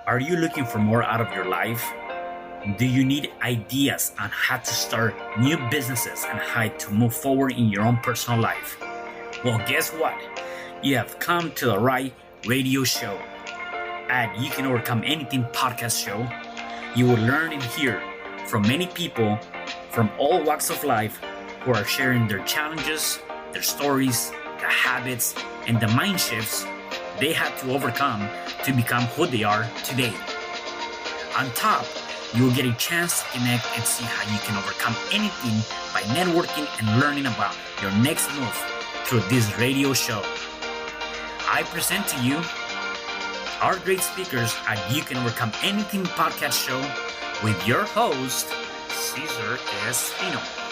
Are you looking for more out of your life? Do you need ideas on how to start new businesses and how to move forward in your own personal life? Well, guess what? You have come to the right radio show. At You Can Overcome Anything podcast show, you will learn and hear from many people from all walks of life who are sharing their challenges, their stories, the habits, and the mind shifts they had to overcome to become who they are today. On top, you will get a chance to connect and see how you can overcome anything by networking and learning about your next move through this radio show. I present to you our great speakers at You Can Overcome Anything podcast show with your host, Cesar Espino.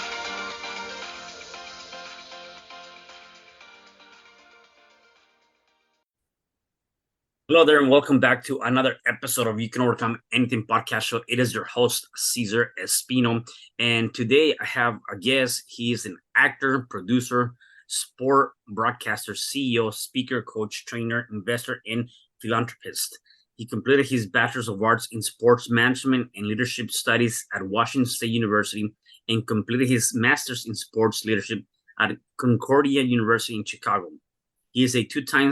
Hello there, and welcome back to another episode of You Can Overcome Anything podcast show. It is your host, Cesar Espino, and today I have a guest. He is an actor, producer, sport broadcaster, CEO, speaker, coach, trainer, investor, and philanthropist. He completed his Bachelor of Arts in Sports Management and Leadership Studies at Washington State University and completed his Master's in Sports Leadership at Concordia University in Chicago. He is a two-time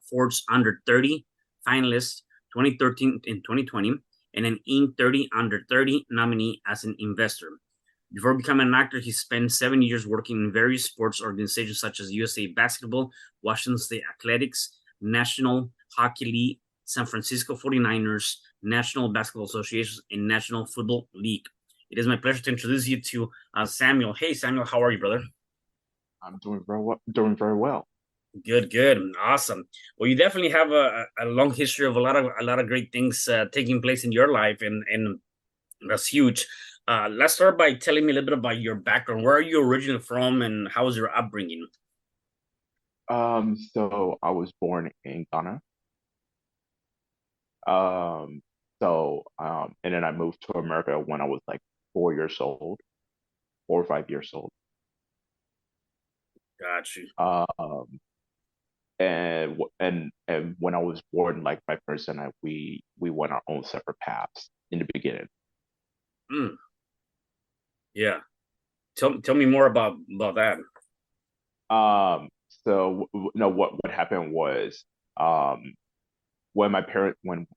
Forbes Under 30 Finalist 2013 and 2020, and an Inc. 30 Under 30 nominee as an investor. Before becoming an actor, he spent 7 years working in various sports organizations such as USA Basketball, Washington State Athletics, National Hockey League, San Francisco 49ers, National Basketball Association, and National Football League. It is my pleasure to introduce you to Samuel. Hey, Samuel, how are you, brother? I'm doing very well. Good, awesome. Well, you definitely have a long history of a lot of great things taking place in your life, and that's huge. Let's start by telling me a little bit about your background. Where are you originally from, and how was your upbringing? So I was born in Ghana. Um, and then I moved to America when I was like 4 years old, 4 or 5 years old. Got you. And when I was born, like my parents and I, we went our own separate paths in the beginning. Mm, yeah. Tell me more about that. So what happened was, when my parent when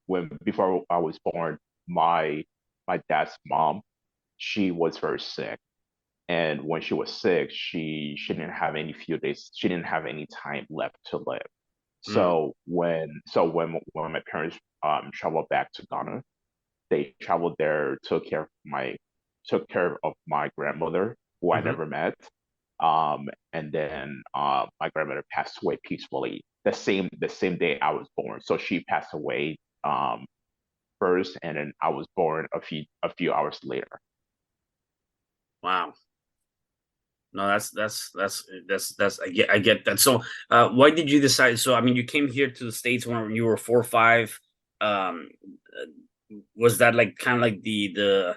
before I was born, my dad's mom, she was very sick. And when she was sick, she didn't have any few days, she didn't have any time left to live. Mm, So when my parents traveled back to Ghana, they traveled there, took care of my grandmother, who I hmm never met. And then my grandmother passed away peacefully the same day I was born. So she passed away first, and then I was born a few hours later. Wow. No, that's I get that. So, why did you decide? So, I mean, you came here to the States when you were 4 or 5. Was that like kind of like the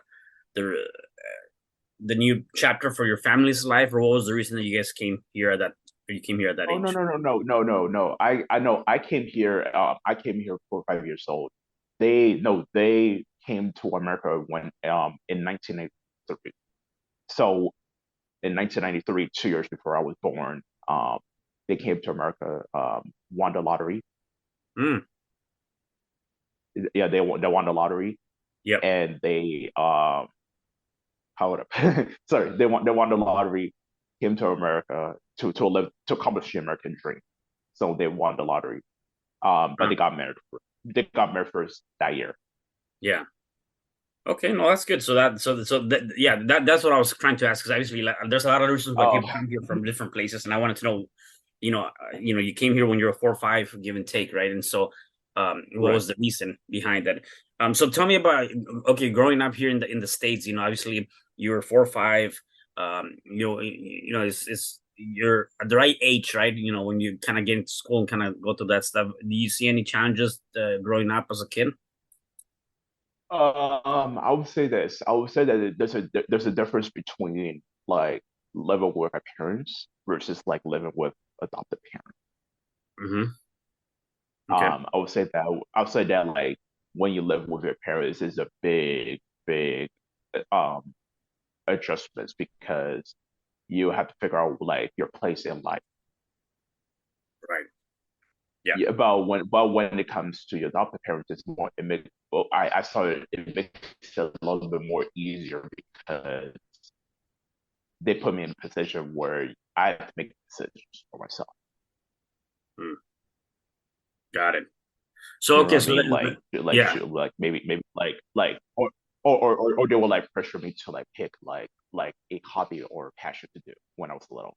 the new chapter for your family's life, or what was the reason that you guys came here at that? Or you came here at that Oh, no, age? no, no, no, no, no, no. I know I came here. I came here 4 or 5 years old. They came to America when in 1993. So in 1993, 2 years before I was born, they came to America, won the lottery. Mm, Yeah, they won the lottery, yep. and they how would I, sorry, they won the lottery, came to America to accomplish the American dream. So they won the lottery. But Uh, they got married first that year. yeah. Okay, no, that's good. That's what I was trying to ask, because obviously, like, there's a lot of reasons why Oh, people come here from different places, and I wanted to know, you came here when you were 4 or 5, give and take, right? And so, what right. was the reason behind that? So tell me about, okay, growing up here in the States. Obviously you were 4 or 5. It's you're at the right age, right? When you kind of get into school and kind of go to that stuff. Do you see any challenges growing up as a kid? I would say this. I would say that there's a difference between like living with my parents versus like living with adopted parents. Mm-hmm. Okay. I would say that like when you live with your parents is a big um adjustments because you have to figure out like your place in life. Right. Yeah. Yeah, but when it comes to your adopted parents, it's more it makes well, I saw it makes it a little bit more easier because they put me in a position where I have to make decisions for myself. Mm, got it. So You know okay, what I so mean? Like yeah, maybe or they will like pressure me to like pick like a hobby or passion to do when I was little.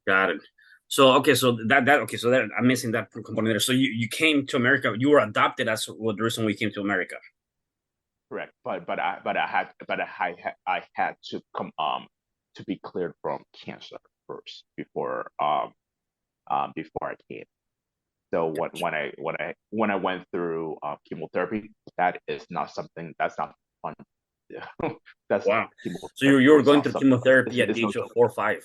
got it. So okay, so that okay, so that I'm missing that component there. So you came to America, you were adopted. That's what the reason we came to America. Correct. I had to come to be cleared from cancer first before I came. So when I went through chemotherapy, that is not something that's not fun. That's Wow. So chemotherapy you were was going not through something. chemotherapy at It's the not age of 4 or 5.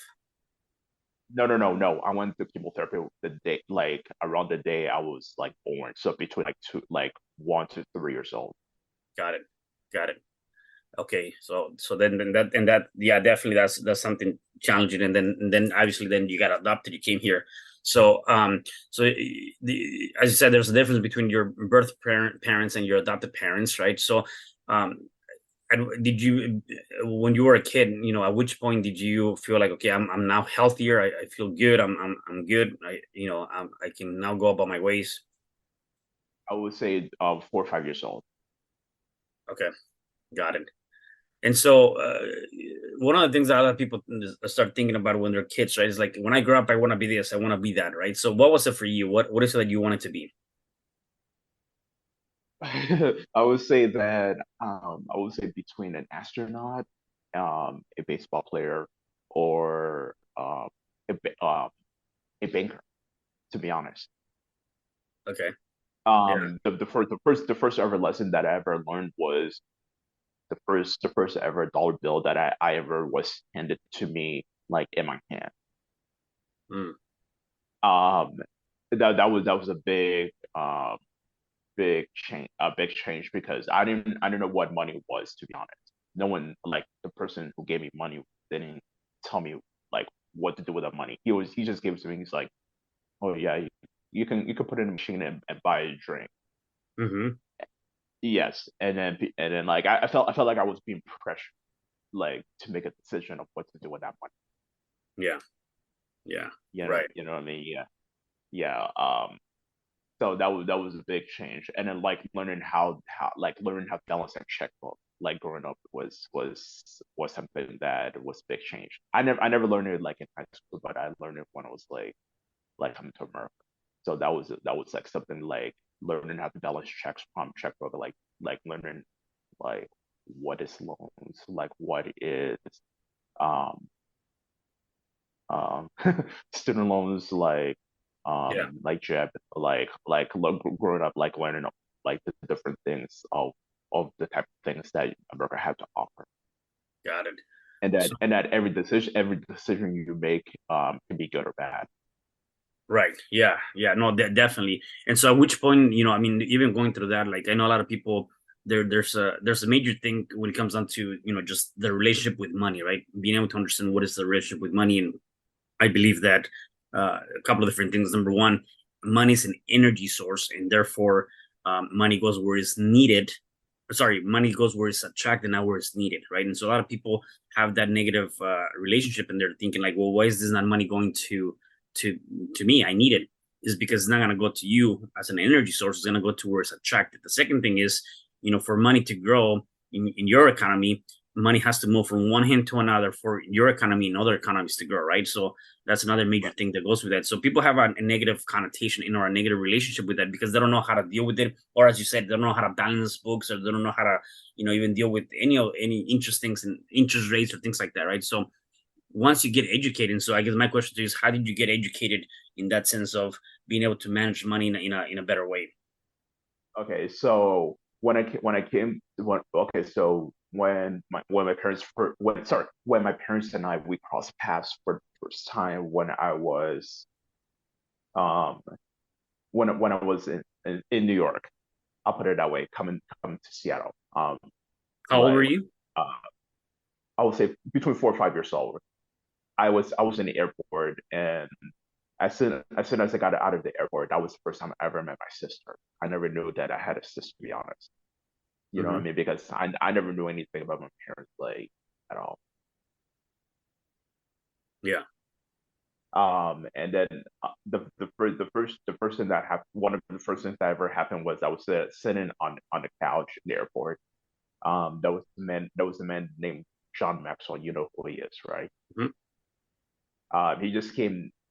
no. I went through chemotherapy the day like around the day I was like born. So between like 1 to 3 years old. Got it. Got it. Okay. So then that yeah, definitely that's something challenging. And then obviously then you got adopted, you came here. So as you said, there's a difference between your parents and your adopted parents, right? So um and did you, when you were a kid, at which point did you feel like, okay, I'm now healthier, I feel good, I'm good, I can now go about my ways? I would say 4 or 5 years old. Okay, got it. And so one of the things that a lot of people start thinking about when they're kids, right, is like, when I grow up, I want to be this, I want to be that, right? So what was it for you? What is it that you wanted to be? I would say that I would say between an astronaut, a baseball player, or a banker. To be honest, Okay. Yeah. the first ever lesson that I ever learned was the first ever dollar bill that I ever was handed to me like in my hand. Mm, Um, that was a big change because I didn't know what money was, to be honest. No one, like the person who gave me money, didn't tell me like what to do with that money. He just gave it to me. He's like, oh yeah, you can put it in a machine and buy a drink. mm-hmm. Yes, and then like I felt like I was being pressured like to make a decision of what to do with that money. Yeah. Yeah. You know Right. you know what I mean? Yeah. Yeah. So that was a big change, and then like learning how to balance a checkbook like growing up was something that was a big change. I never learned it like in high school, but I learned it when I was like coming to America. So that was like something like learning how to balance checks from checkbook, like learning like what is loans, like what is um um student loans, Yeah. like Jeb, growing up like learning like the different things of the type of things that America had to offer, Got it. and So, that every decision you make can be good or bad. right. Yeah. Yeah. No, definitely. And so at which point, I mean, even going through that, like, I know a lot of people, there's a major thing when it comes down to, just the relationship with money, right? Being able to understand what is the relationship with money. And I believe that a couple of different things. Number one, money is an energy source, and therefore, money goes where it's needed. Sorry, money goes where it's attracted, not where it's needed, right? And so a lot of people have that negative relationship, and they're thinking like, well, why is this not money going to to me? I need it. Is because it's not going to go to you as an energy source. It's going to go to where it's attracted. The second thing is, for money to grow in your economy, money has to move from one hand to another for your economy and other economies to grow, right? So that's another major Right. thing that goes with that. So people have a negative connotation or a negative relationship with that because they don't know how to deal with it, or as you said, they don't know how to balance books, or they don't know how to, even deal with any interest things and interest rates or things like that, right? So once you get educated, and so I guess my question to you is, how did you get educated in that sense of being able to manage money in a better way? Okay, so when I came okay, so when my parents when my parents and we crossed paths for the first time when I was um when I was in New York. I'll put it that way, coming to Seattle. How old were Like you? uh, I would say between 4 or 5 years old. I was in the airport, and as soon as I got out of the airport, that was the first time I ever met my sister. I never knew that I had a sister, to be honest. You know what I Hmm. mean? Because I never knew anything about my parents like at all. Yeah. And then the first thing that happened, one of the first things that ever happened was I was sitting on the couch in the airport. That was the man named John Maxwell. You know who he is, right? Hmm.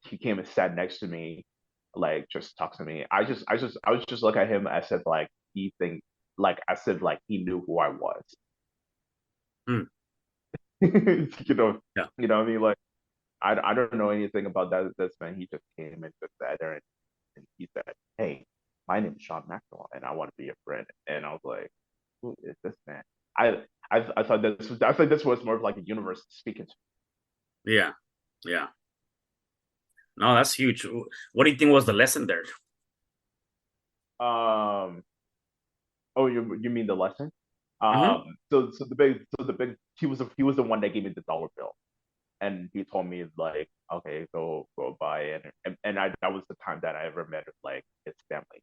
He came and sat next to me, like just talked to me. I was just look at him as if like he think like as if like he knew who I was. Hmm. you know, Yeah. what I mean? Like I don't know anything about that this man. He just came and just sat there and he said, "Hey, my name is Sean Maxwell, and I want to be a friend." And I was like, "Who is this man?" I I thought this was more of like a universe speaking to Yeah. Yeah. No, that's huge. What do you think was the lesson there? me. Oh, you mean the lesson? Hmm. So the big he was the one that gave me the dollar bill, and he told me like, okay, go buy it, and that was the time that I ever met like his family,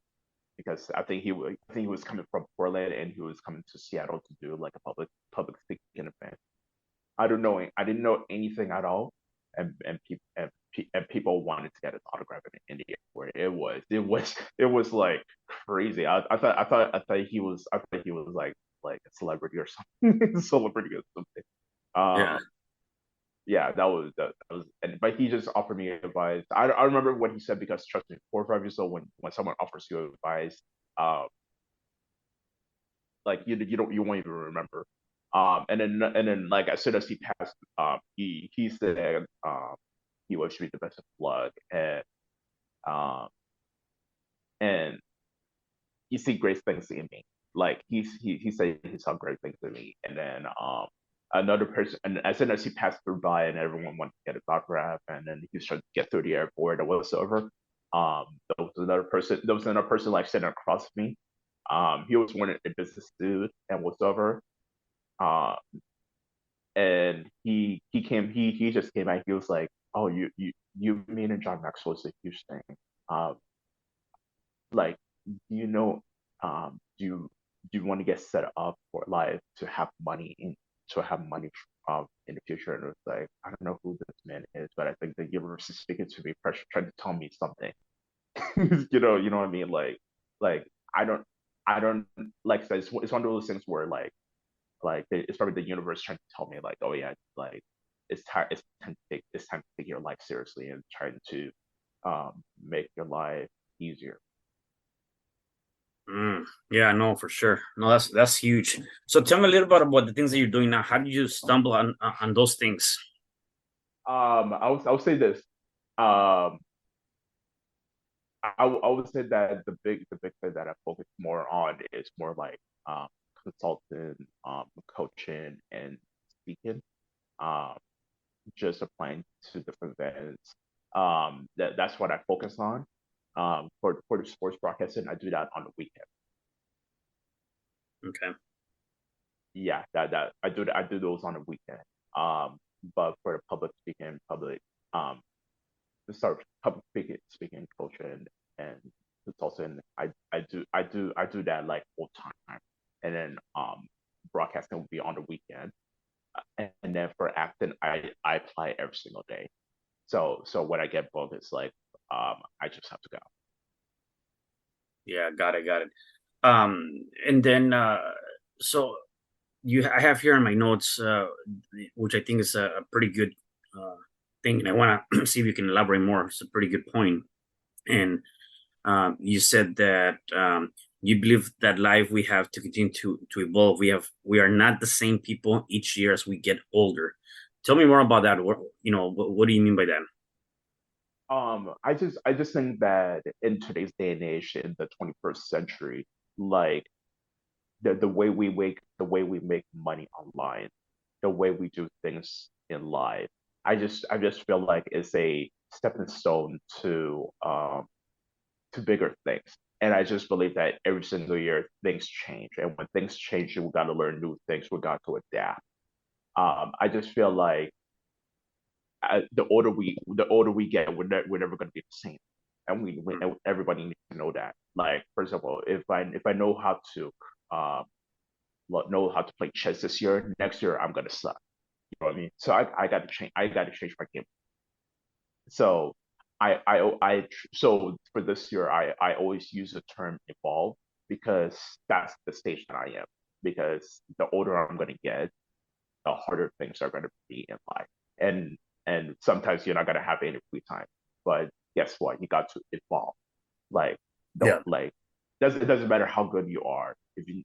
because I think he was coming from Portland, and he was coming to Seattle to do like a public speaking event. I didn't know anything at all, and people wanted to get his autograph in the airport. It was like crazy. I thought he was like a celebrity or something, celebrity or something. Yeah. Um, yeah, that was, but he just offered me advice. I remember what he said, because trust me, 4 or 5 years old, when someone offers you advice, um, like you won't even remember. And then like as soon as he passed, he said he wished me the best of luck, um and he see great things in me. Like he said he saw great things in me, and then another person, and as soon as he passed through by, and everyone wanted to get a autograph, and then he was trying to get through the airport or whatsoever. There was another person like sitting across from me. He was wearing a business suit and whatsoever. Uh, and he just came out. He was like, "Oh, you mean and John Maxwell is a huge thing. Um, like, you know, do you want to get set up for life to have money in the future?" And it was like, I don't know who this man is, but I think the universe is speaking to me, trying to tell me something. You know what I mean? Like I don't, I don't like I said, it's one of those things where it's probably the universe trying to tell me like, oh yeah, like it's time to take your life seriously, and trying to make your life easier. Mm. Yeah, no, for sure. No, that's huge. So tell me a little bit about the things that you're doing now. How did you stumble on those things? I would say this. Um, I would say that the big thing that I focus more on is more like um, consulting, coaching, and speaking. Um, just applying to different events. That's what I focus on. For the sports broadcasting, I do that on the weekend. Okay. Yeah, that I do those on the weekend. Um, but for the public speaking, um, public speaking, coaching, and consulting, I do that like full time, and then broadcasting will be on the weekend, and then for acting, I apply every single day. So when I get booked, it's like I just have to go. Yeah, got it. And then so I have here in my notes, which I think is a pretty good uh thing, and I want to see if you can elaborate more. It's a pretty good point. And you said that you believe that life we have to continue to evolve. We are not the same people each year as we get older. Tell me more about that. What do you mean by that? I just think that in today's day and age, in the 21st century, like the way we make money online, the way we do things in life, I just feel like it's a stepping stone to bigger things. And I just believe that every single year things change, and when things change, we got to learn new things. We got to adapt. I just feel like the older we get, we're never going to be the same, and everybody needs to know that. Like, for example, if I know how to um play chess this year, next year I'm gonna suck. You know what I mean? So I got to change. I got to change my game. So so for this year, I always use the term evolve because that's the stage that I am. Because the older I'm gonna get, the harder things are gonna be in life, and sometimes you're not gonna have any free time. But guess what? You got to evolve. Like, Yeah. don't like it doesn't matter how good you are. If you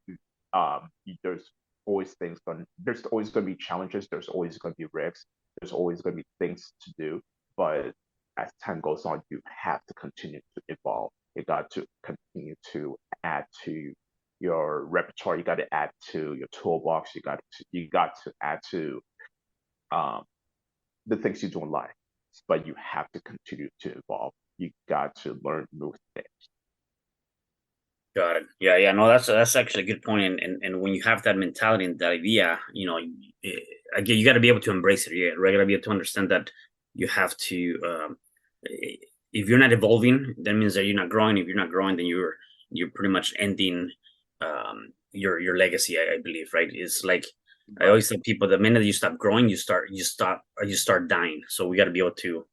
there's always going to be challenges. There's always going to be risks. There's always going to be things to do. But as time goes on, you have to continue to evolve. You got to continue to add to your repertoire. You got to add to your toolbox. You got to add to um, the things you do in life. But you have to continue to evolve. You got to learn new things. Got it. Yeah, yeah. No, that's actually a good point. And when you have that mentality and that idea, again, you got to be able to embrace it. Yeah, right. Got to be able to understand that you have to. If you're not evolving, that means that you're not growing. If you're not growing, then you're pretty much ending your legacy. I believe, right? It's like I Right. always tell people, the minute you stop growing, you start dying. So we got to be able to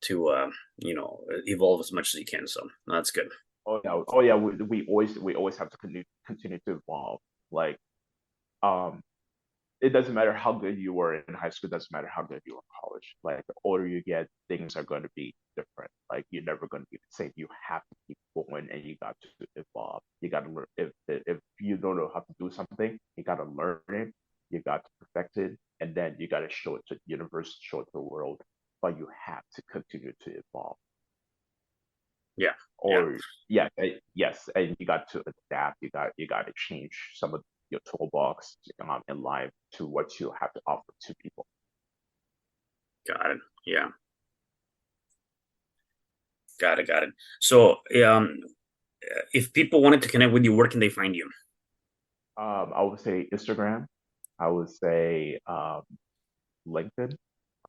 evolve as much as you can. So that's good. Oh yeah. We always have to continue to evolve. Like, um, it doesn't matter how good you were in high school. It doesn't matter how good you were in college. Like, the older you get, things are going to be different. Like, you're never going to be the same. You have to keep going, and you got to evolve. You got to learn. If you don't know how to do something, you got to learn it. You got to perfect it, and then you got to show it to the universe, show it to the world. But you have to continue to evolve. Yeah, yeah. Or yes, and you got to adapt. You got to change some of your toolbox in life to what you have to offer to people. Got it. Yeah. Got it. Got it. So, if people wanted to connect with you, where can they find you? I would say Instagram. I would say LinkedIn.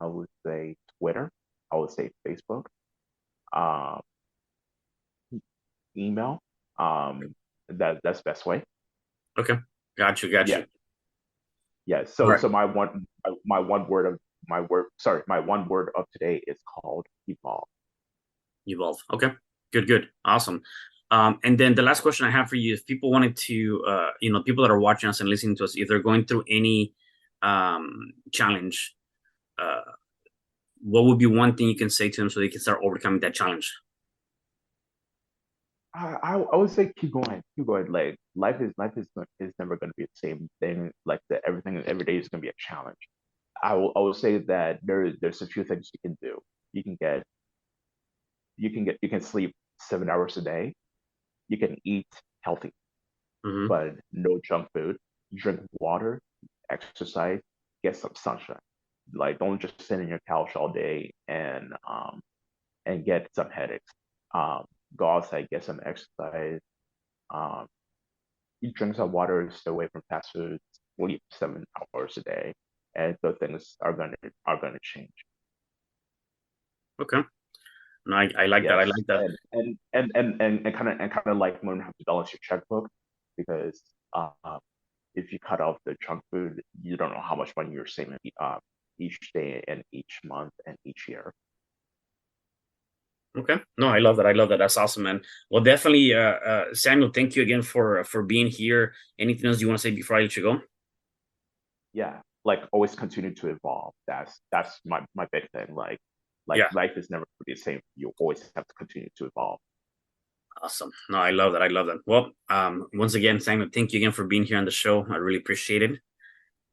I would say Twitter. I would say Facebook. Um, Email. That's the best way. Okay. Got you. Got Yeah, you. yeah. All So right. my one word of today is called evolve. Evolve. Okay. Good. Good. Awesome. And then the last question I have for you, if people wanted to, people that are watching us and listening to us, if they're going through any challenge, uh, what would be one thing you can say to them so they can start overcoming that challenge? I would say keep going. Like, is never going to be the same thing. Like, everything every day is going to be a challenge. I will say that there's a few things you can do. You can get you can sleep 7 hours a day. You can eat healthy, Hmm. but no junk food. Drink water, exercise, get some sunshine. Like, don't just sit in your couch all day and get some headaches. Um, Go outside, get some exercise. Um, you drink some water, stay away from fast food, sleep 7 hours a day, and those things are gonna change. Okay. No, I like that. I Yes, like that. and kind of like learn how to balance your checkbook, because uh, if you cut off the junk food, you don't know how much money you're saving each day and each month and each year. Okay. No, I love that. I love that. That's awesome, man. Well, definitely, Samuel, thank you again for being here. Anything else you want to say before I let you go? Yeah, like, always continue to evolve. That's my big thing. Like Yeah. life is never the same. You always have to continue to evolve. Awesome. No, I love that. I love that. Well, once again, Samuel, thank you again for being here on the show. I really appreciate it.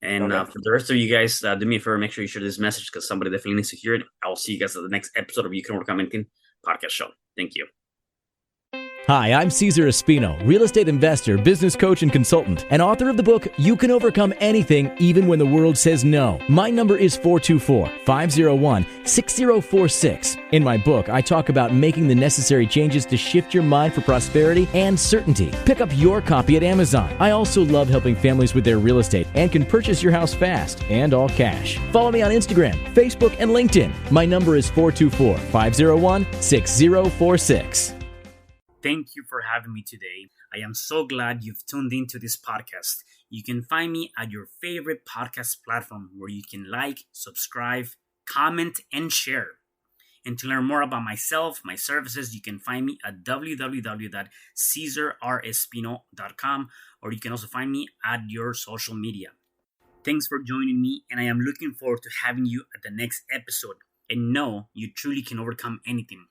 And Okay. for the rest of you guys, do me a favor, make sure you share this message because somebody definitely needs to hear it. I will see you guys at the next episode of You Can Overcome Anything podcast show. Thank you. Hi, I'm Cesar Espino, real estate investor, business coach, and consultant, and author of the book, You Can Overcome Anything Even When the World Says No. My number is 424-501-6046. In my book, I talk about making the necessary changes to shift your mind for prosperity and certainty. Pick up your copy at Amazon. I also love helping families with their real estate and can purchase your house fast and all cash. Follow me on Instagram, Facebook, and LinkedIn. My number is 424-501-6046. Thank you for having me today. I am so glad you've tuned into this podcast. You can find me at your favorite podcast platform where you can like, subscribe, comment, and share. And to learn more about myself, my services, you can find me at www.cesarrespino.com, or you can also find me at your social media. Thanks for joining me, and I am looking forward to having you at the next episode. And know you truly can overcome anything.